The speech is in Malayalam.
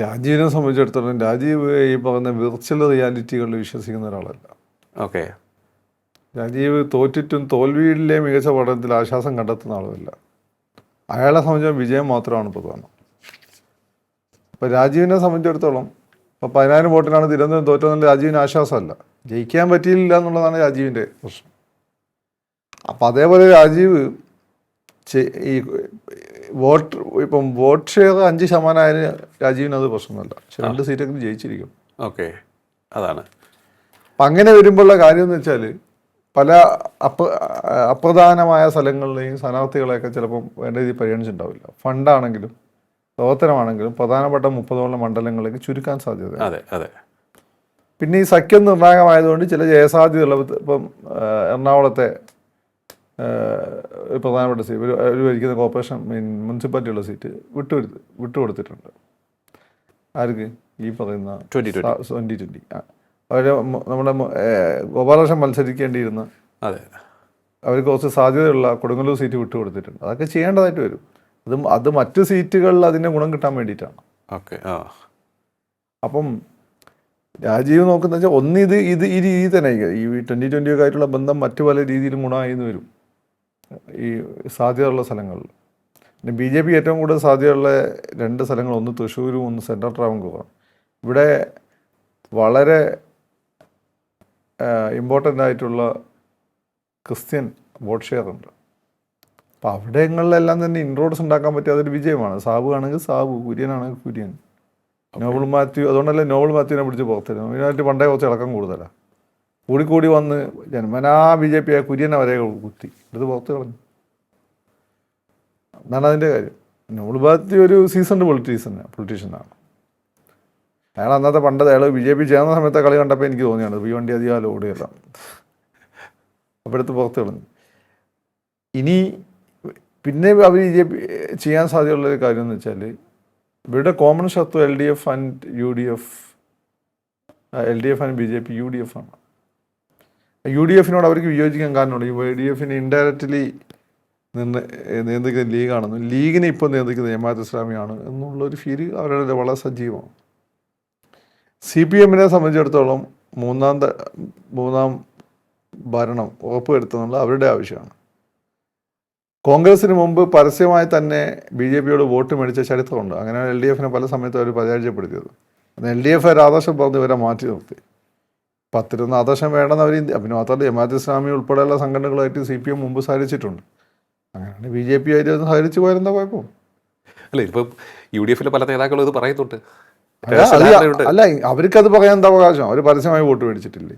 രാജീവിനെ സംബന്ധിച്ചിടത്തോളം രാജീവ് ഈ പറയുന്ന വിർച്വൽ റിയാലിറ്റികളിൽ വിശ്വസിക്കുന്ന ഒരാളല്ല. ഓക്കെ. രാജീവ് തോറ്റിട്ടും തോൽവിയിലെ മികച്ച പഠനത്തിൽ ആശ്വാസം കണ്ടെത്തുന്ന ആളുമല്ല. അയാളെ സംബന്ധിച്ച വിജയം മാത്രമാണ് പ്രധാനം. ഇപ്പോൾ രാജീവിനെ സംബന്ധിച്ചിടത്തോളം ഇപ്പോൾ 10,000 വോട്ടിനാണ് തിരുവനന്തപുരം തോറ്റതെന്നുള്ള രാജീവിന് ആശ്വാസമല്ല, ജയിക്കാൻ പറ്റിയില്ല എന്നുള്ളതാണ് രാജീവിൻ്റെ പ്രശ്നം. അപ്പം അതേപോലെ രാജീവ് ഈ വോട്ട് ഷെയർ 5% ആയതിന് രാജീവിന് അത് പ്രശ്നമല്ല. പക്ഷെ 2 സീറ്റൊക്കെ ജയിച്ചിരിക്കും. ഓക്കെ, അതാണ്. അപ്പം അങ്ങനെ വരുമ്പോഴുള്ള കാര്യം എന്ന് വെച്ചാൽ പല അപ്രധാനമായ സ്ഥലങ്ങളിലെയും സ്ഥാനാർത്ഥികളെയൊക്കെ ചിലപ്പം വേണ്ട രീതിയിൽ പരിഗണിച്ചിട്ടുണ്ടാവില്ല. ഫണ്ടാണെങ്കിലും പ്രവർത്തനമാണെങ്കിലും പ്രധാനപ്പെട്ട 30 മണ്ഡലങ്ങളിലേക്ക് ചുരുക്കാൻ സാധ്യത. അതെ അതെ. പിന്നെ ഈ സഖ്യം നിർണായകമായതുകൊണ്ട് ചില ജയസാധ്യതയുള്ള ഇപ്പം എറണാകുളത്തെ പ്രധാനപ്പെട്ട സീറ്റ് ഒരു ഭരിക്കുന്ന കോർപ്പറേഷൻ മുനിസിപ്പാലിറ്റിയുള്ള സീറ്റ് വിട്ടുകൊടുത്തിട്ടുണ്ട്. ആർക്ക്? ഈ പറയുന്ന 2020 അവർ നമ്മുടെ ഗോപാലകൃഷ്ണൻ മത്സരിക്കേണ്ടിയിരുന്ന, അതെ, അവർ കുറച്ച് സാധ്യതയുള്ള കൊടുങ്ങല്ലൂർ സീറ്റ് വിട്ടുകൊടുത്തിട്ടുണ്ട്. അതൊക്കെ ചെയ്യേണ്ടതായിട്ട് വരും. അത് മറ്റു സീറ്റുകളിൽ അതിൻ്റെ ഗുണം കിട്ടാൻ വേണ്ടിയിട്ടാണ്. ഓക്കെ. അപ്പം രാജീവ് നോക്കുന്ന വെച്ചാൽ ഈ രീതി തന്നെ ഈ 2020 ഒക്കെ ആയിട്ടുള്ള ബന്ധം മറ്റു പല രീതിയിലും ഗുണമായി എന്ന് വരും ഈ സാധ്യതയുള്ള സ്ഥലങ്ങളിൽ. പിന്നെ BJP ഏറ്റവും കൂടുതൽ സാധ്യതയുള്ള 2 സ്ഥലങ്ങൾ, ഒന്ന് തൃശ്ശൂരും ഒന്ന് സെൻട്രൽ ട്രാവൻകൂറാണ്. ഇവിടെ വളരെ ഇമ്പോർട്ടൻ്റ് ആയിട്ടുള്ള ക്രിസ്ത്യൻ വോട്ട് ഷെയർ ഉണ്ട്. അപ്പോൾ അവിടെങ്ങളിലെല്ലാം തന്നെ ഇൻട്രോഡ്സ് ഉണ്ടാക്കാൻ പറ്റിയ അതൊരു വിജയമാണ്. സാബു ആണെങ്കിൽ സാബു, കുര്യനാണെങ്കിൽ കുര്യൻ, നോബിൾ മാത്യു. അതുകൊണ്ടല്ലേ നോബിൾ മാത്യുവിനെ പിടിച്ച് പുറത്തിരുന്നു. ഇതിനായിട്ട് പണ്ടേ കുറച്ച് ഇളക്കം കൂടുതലാണ്. കൂടിക്കൂടി വന്ന് ജന്മനാ BJP കുര്യനെ വരെ കുത്തി ഇത് പുറത്ത് കളഞ്ഞു. എന്നാണ് അതിൻ്റെ കാര്യം. നോബിൾ മാത്യു ഒരു സീസൺഡ് പൊളിറ്റീഷ്യനാണ്. അയാൾ അന്നത്തെ പണ്ടത്തെ അയാൾ BJP ചേർന്ന സമയത്തെ കളി കണ്ടപ്പോൾ എനിക്ക് തോന്നിയാണ് വണ്ടി അധികം ഓടിയല്ല. അപ്പോഴത്തെ പുറത്ത് കളഞ്ഞു. ഇനി പിന്നെ അവർ BJP ചെയ്യാൻ സാധ്യതയുള്ളൊരു കാര്യം എന്ന് വെച്ചാൽ ഇവരുടെ കോമൺ ശത്രു LDF and UDF, LDF and BJP UDF ആണ്. UDFിനോട് അവർക്ക് വിയോജിക്കാൻ കാരണമുണ്ട്. ഈ UDFിനെ ഇൻഡയറക്റ്റ്ലി നിയന്ത്രിക്കുന്ന ലീഗാണെന്നും ലീഗിനെ ഇപ്പോൾ നിയന്ത്രിക്കുന്നത് ജമാഅത്ത് ഇസ്ലാമിയാണ് എന്നുള്ളൊരു ഫീല് അവരുടെ വളരെ സജീവമാണ്. CPMനെ സംബന്ധിച്ചിടത്തോളം മൂന്നാം ഭരണം ഉറപ്പുവരുത്തുന്നുള്ള അവരുടെ ആവശ്യമാണ്. കോൺഗ്രസിന് മുമ്പ് പരസ്യമായി തന്നെ BJPയോട് വോട്ട് മേടിച്ച ചരിത്രമുണ്ട്. അങ്ങനെ LDFനെ പല സമയത്തും അവർ പരാജയപ്പെടുത്തിയത്. LDF ഒരു ആദർശം പറഞ്ഞ് ഇവരെ മാറ്റി നിർത്തി. 10 ആദർശം വേണമെന്ന് അവർ, പിന്നെ മാത്രമല്ല ജമാഅത്ത് ഇസ്ലാമി ഉൾപ്പെടെയുള്ള സംഘടനകളായിട്ട് CPM മുമ്പ് സഹകരിച്ചിട്ടുണ്ട്. അങ്ങനെയാണ് BJP ആയിട്ട് സഹകരിച്ച് പോയിരുന്ന കുഴപ്പം അല്ല. ഇപ്പം UDFിലെ പല നേതാക്കളും ഇത് പറയുന്നുണ്ട്. അല്ല, അവർക്കത് പറയാൻ എന്താ അവകാശം? അവർ പരസ്യമായി വോട്ട് മേടിച്ചിട്ടില്ലേ?